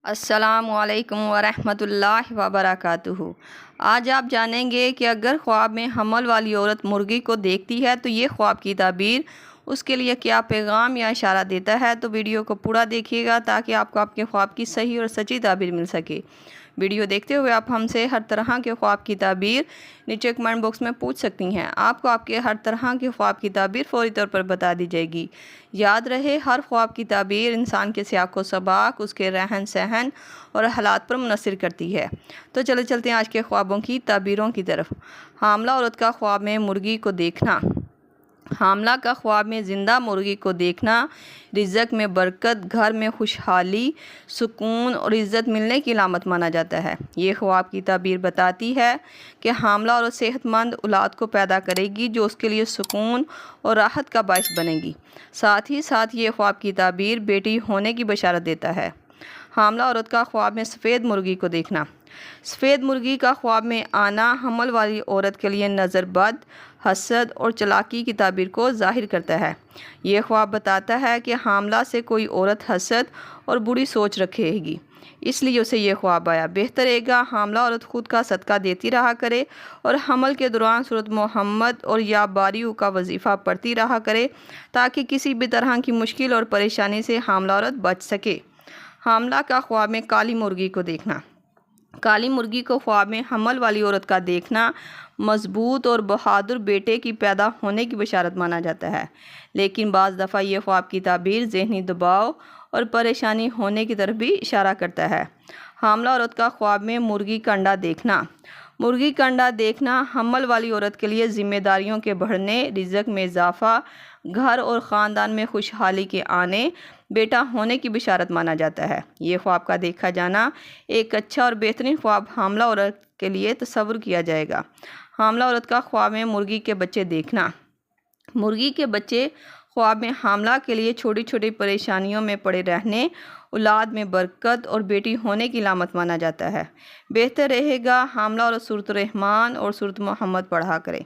السلام علیکم ورحمۃ اللہ وبرکاتہ۔ آج آپ جانیں گے کہ اگر خواب میں حمل والی عورت مرغی کو دیکھتی ہے تو یہ خواب کی تعبیر اس کے لیے کیا پیغام یا اشارہ دیتا ہے۔ تو ویڈیو کو پورا دیکھیے گا تاکہ آپ کو آپ کے خواب کی صحیح اور سچی تعبیر مل سکے۔ ویڈیو دیکھتے ہوئے آپ ہم سے ہر طرح کے خواب کی تعبیر نیچے کمنٹ باکس میں پوچھ سکتی ہیں۔ آپ کو آپ کے ہر طرح کے خواب کی تعبیر فوری طور پر بتا دی جائے گی۔ یاد رہے، ہر خواب کی تعبیر انسان کے سیاق و سباق، اس کے رہن سہن اور حالات پر منحصر کرتی ہے۔ تو چلتے ہیں آج کے خوابوں کی تعبیروں کی طرف۔ حاملہ عورت کا خواب میں مرغی کو دیکھنا۔ حاملہ کا خواب میں زندہ مرغی کو دیکھنا رزق میں برکت، گھر میں خوشحالی، سکون اور عزت ملنے کی علامت مانا جاتا ہے۔ یہ خواب کی تعبیر بتاتی ہے کہ حاملہ اور صحت مند اولاد کو پیدا کرے گی جو اس کے لیے سکون اور راحت کا باعث بنے گی۔ ساتھ ہی ساتھ یہ خواب کی تعبیر بیٹی ہونے کی بشارت دیتا ہے۔ حاملہ عورت کا خواب میں سفید مرغی کو دیکھنا۔ سفید مرغی کا خواب میں آنا حمل والی عورت کے لیے نظر بد، حسد اور چالاکی کی تعبیر کو ظاہر کرتا ہے۔ یہ خواب بتاتا ہے کہ حاملہ سے کوئی عورت حسد اور بری سوچ رکھے گی، اس لیے اسے یہ خواب آیا۔ بہتر رہے گا حاملہ عورت خود کا صدقہ دیتی رہا کرے اور حمل کے دوران سورۃ محمد اور یا باریو کا وظیفہ پڑھتی رہا کرے تاکہ کسی بھی طرح کی مشکل اور پریشانی سے حاملہ عورت بچ سکے۔ حاملہ کا خواب میں کالی مرغی کو دیکھنا۔ کالی مرغی کو خواب میں حمل والی عورت کا دیکھنا مضبوط اور بہادر بیٹے کی پیدا ہونے کی بشارت مانا جاتا ہے، لیکن بعض دفعہ یہ خواب کی تعبیر ذہنی دباؤ اور پریشانی ہونے کی طرف بھی اشارہ کرتا ہے۔ حاملہ عورت کا خواب میں مرغی کا انڈا دیکھنا۔ مرغی کا انڈا دیکھنا حمل والی عورت کے لیے ذمہ داریوں کے بڑھنے، رزق میں اضافہ، گھر اور خاندان میں خوشحالی کے آنے، بیٹا ہونے کی بشارت مانا جاتا ہے۔ یہ خواب کا دیکھا جانا ایک اچھا اور بہترین خواب حاملہ عورت کے لیے تصور کیا جائے گا۔ حاملہ عورت کا خواب میں مرغی کے بچے دیکھنا۔ مرغی کے بچے خواب میں حاملہ کے لیے چھوٹی چھوٹی پریشانیوں میں پڑے رہنے، اولاد میں برکت اور بیٹی ہونے کی علامت مانا جاتا ہے۔ بہتر رہے گا حاملہ عورت سورۃ الرحمن اور سورۃ محمد پڑھا کرے۔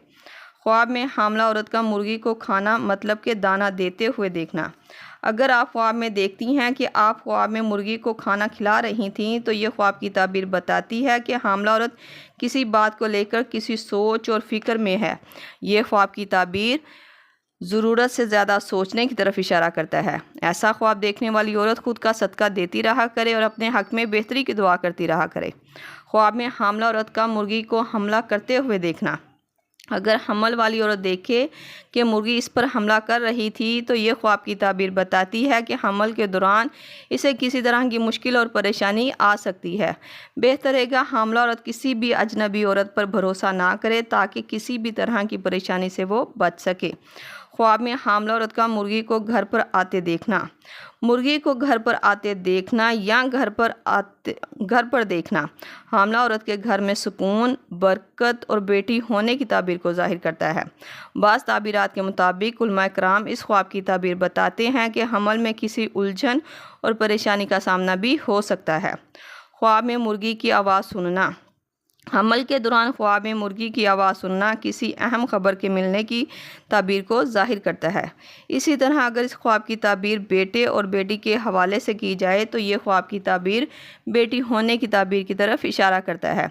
خواب میں حاملہ عورت کا مرغی کو کھانا مطلب کہ دانہ دیتے ہوئے دیکھنا۔ اگر آپ خواب میں دیکھتی ہیں کہ آپ خواب میں مرغی کو کھانا کھلا رہی تھیں تو یہ خواب کی تعبیر بتاتی ہے کہ حاملہ عورت کسی بات کو لے کر کسی سوچ اور فکر میں ہے۔ یہ خواب کی تعبیر ضرورت سے زیادہ سوچنے کی طرف اشارہ کرتا ہے۔ ایسا خواب دیکھنے والی عورت خود کا صدقہ دیتی رہا کرے اور اپنے حق میں بہتری کی دعا کرتی رہا کرے۔ خواب میں حاملہ عورت کا مرغی کو حملہ کرتے ہوئے دیکھنا۔ اگر حمل والی عورت دیکھے کہ مرغی اس پر حملہ کر رہی تھی تو یہ خواب کی تعبیر بتاتی ہے کہ حمل کے دوران اسے کسی طرح کی مشکل اور پریشانی آ سکتی ہے۔ بہتر رہے گا حاملہ عورت کسی بھی اجنبی عورت پر بھروسہ نہ کرے تاکہ کسی بھی طرح کی پریشانی سے وہ بچ سکے۔ خواب میں حاملہ عورت کا مرغی کو گھر پر آتے دیکھنا۔ مرغی کو گھر پر آتے دیکھنا یا گھر پر دیکھنا حاملہ عورت کے گھر میں سکون، برکت اور بیٹی ہونے کی تعبیر کو ظاہر کرتا ہے۔ بعض تعبیرات کے مطابق علماء کرام اس خواب کی تعبیر بتاتے ہیں کہ حمل میں کسی الجھن اور پریشانی کا سامنا بھی ہو سکتا ہے۔ خواب میں مرغی کی آواز سننا۔ حمل کے دوران خواب میں مرغی کی آواز سننا کسی اہم خبر کے ملنے کی تعبیر کو ظاہر کرتا ہے۔ اسی طرح اگر اس خواب کی تعبیر بیٹے اور بیٹی کے حوالے سے کی جائے تو یہ خواب کی تعبیر بیٹی ہونے کی تعبیر کی طرف اشارہ کرتا ہے۔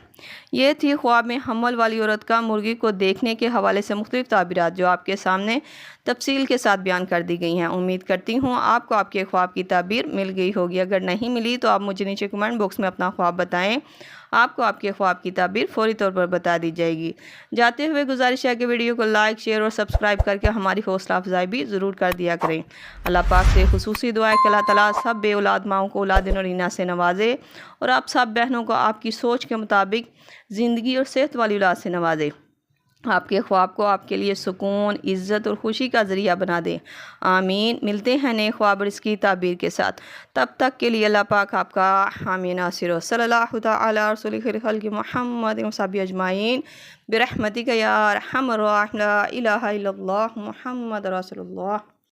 یہ تھی خواب میں حمل والی عورت کا مرغی کو دیکھنے کے حوالے سے مختلف تعبیرات جو آپ کے سامنے تفصیل کے ساتھ بیان کر دی گئی ہیں۔ امید کرتی ہوں آپ کو آپ کے خواب کی تعبیر مل گئی ہوگی۔ اگر نہیں ملی تو آپ مجھے نیچے کمنٹ باکس میں اپنا خواب بتائیں، آپ کو آپ کے خواب کی تعبیر فوری طور پر بتا دی جائے گی۔ جاتے ہوئے گزارش ہے کہ ویڈیو کو لائک، شیئر اور سبسکرائب کر کے ہماری حوصلہ افزائی بھی ضرور کر دیا کریں۔ اللہ پاک سے خصوصی دعا ہے کہ اللہ تعالیٰ سب بے اولاد ماؤں کو اولاد نرینہ سے نوازے اور آپ سب بہنوں کو آپ کی سوچ کے مطابق زندگی اور صحت والی اولاد سے نوازے۔ آپ کے خواب کو آپ کے لیے سکون، عزت اور خوشی کا ذریعہ بنا دے۔ آمین۔ ملتے ہیں نئے خواب اور اس کی تعبیر کے ساتھ، تب تک کے لیے اللہ پاک آپ کا حامی ناصر صلی اللہ تعالی علیہ رسول خیر خلق محمد وصحبہ اجمعین برحمتک یا ارحم الراحمین۔ لا الہ الا اللہ محمد رسول اللہ۔